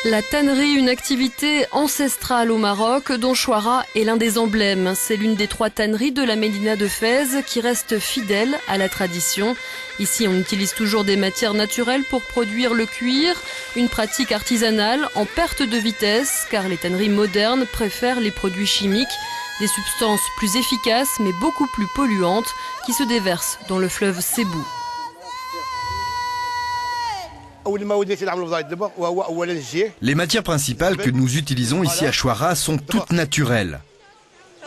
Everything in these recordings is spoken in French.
La tannerie, une activité ancestrale au Maroc dont Chouara est l'un des emblèmes. C'est l'une des 3 tanneries de la médina de Fès qui reste fidèle à la tradition. Ici, on utilise toujours des matières naturelles pour produire le cuir, une pratique artisanale en perte de vitesse car les tanneries modernes préfèrent les produits chimiques, des substances plus efficaces mais beaucoup plus polluantes qui se déversent dans le fleuve Sebou. Les matières principales que nous utilisons ici à Chouara sont toutes naturelles.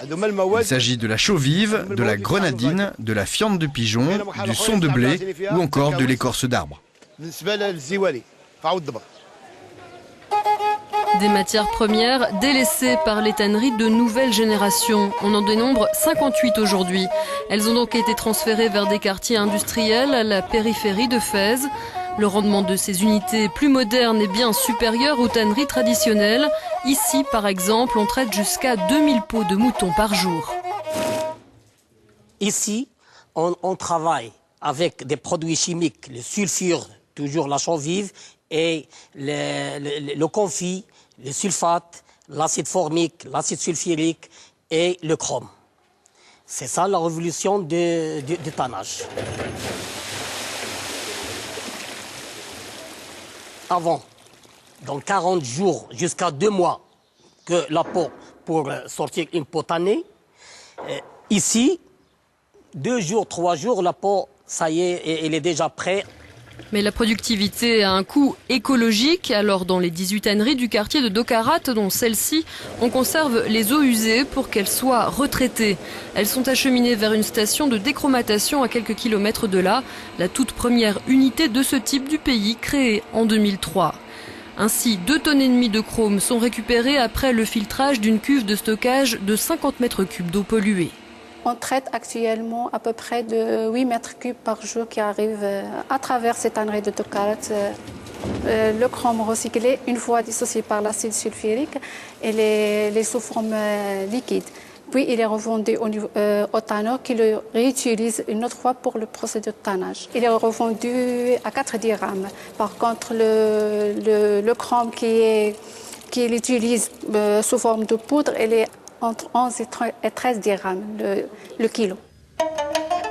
Il s'agit de la chaux vive, de la grenadine, de la fiente de pigeon, du son de blé ou encore de l'écorce d'arbre. Des matières premières délaissées par les tanneries de nouvelle génération. On en dénombre 58 aujourd'hui. Elles ont donc été transférées vers des quartiers industriels à la périphérie de Fès. Le rendement de ces unités plus modernes est bien supérieur aux tanneries traditionnelles. Ici, par exemple, on traite jusqu'à 2000 peaux de moutons par jour. Ici, on travaille avec des produits chimiques, le sulfure, toujours la chaux vive, et le confit, le sulfate, l'acide formique, l'acide sulfurique et le chrome. C'est ça la révolution du tannage. Avant, dans 40 jours jusqu'à 2 mois, que la peau pour sortir une peau tannée. Ici, 2 jours, 3 jours, la peau, ça y est, elle est déjà prête. Mais la productivité a un coût écologique. Alors dans les 18 tanneries du quartier de Dokarat, dont celle-ci, on conserve les eaux usées pour qu'elles soient retraitées. Elles sont acheminées vers une station de déchromatation à quelques kilomètres de là, la toute première unité de ce type du pays, créée en 2003. Ainsi, 2,5 tonnes de chrome sont récupérées après le filtrage d'une cuve de stockage de 50 mètres cubes d'eau polluée. On traite actuellement à peu près de 8 mètres cubes par jour qui arrivent à travers cette tannerie de Dokarat. Le chrome recyclé, une fois dissocié par l'acide sulfurique, il est sous forme liquide. Puis il est revendu au tanneur qui le réutilise une autre fois pour le procédé de tannage. Il est revendu à 4 dirhams. Par contre, le chrome qu'il utilise sous forme de poudre, il est entre 11 et 13 dirhams le kilo.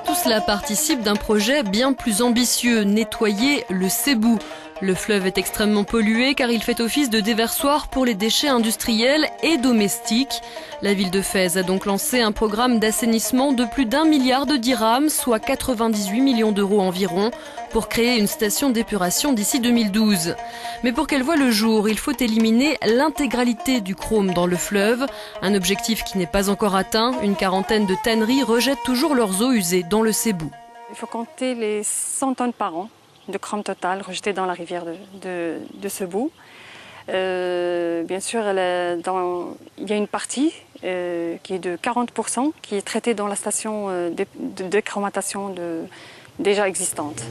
Tout cela participe d'un projet bien plus ambitieux, nettoyer le Sebou. Le fleuve est extrêmement pollué car il fait office de déversoir pour les déchets industriels et domestiques. La ville de Fès a donc lancé un programme d'assainissement de plus d'1 milliard de dirhams, soit 98 millions d'euros environ, pour créer une station d'épuration d'ici 2012. Mais pour qu'elle voie le jour, il faut éliminer l'intégralité du chrome dans le fleuve, un objectif qui n'est pas encore atteint. Une quarantaine de tanneries rejettent toujours leurs eaux usées dans le Sebou. Il faut compter les 100 tonnes par an de chrome total rejeté dans la rivière de Sebou. Bien sûr, il y a une partie qui est de 40% qui est traitée dans la station de déchromatation déjà existante.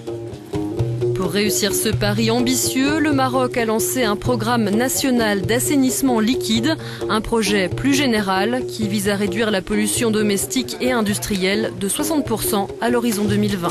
Pour réussir ce pari ambitieux, le Maroc a lancé un programme national d'assainissement liquide, un projet plus général qui vise à réduire la pollution domestique et industrielle de 60% à l'horizon 2020.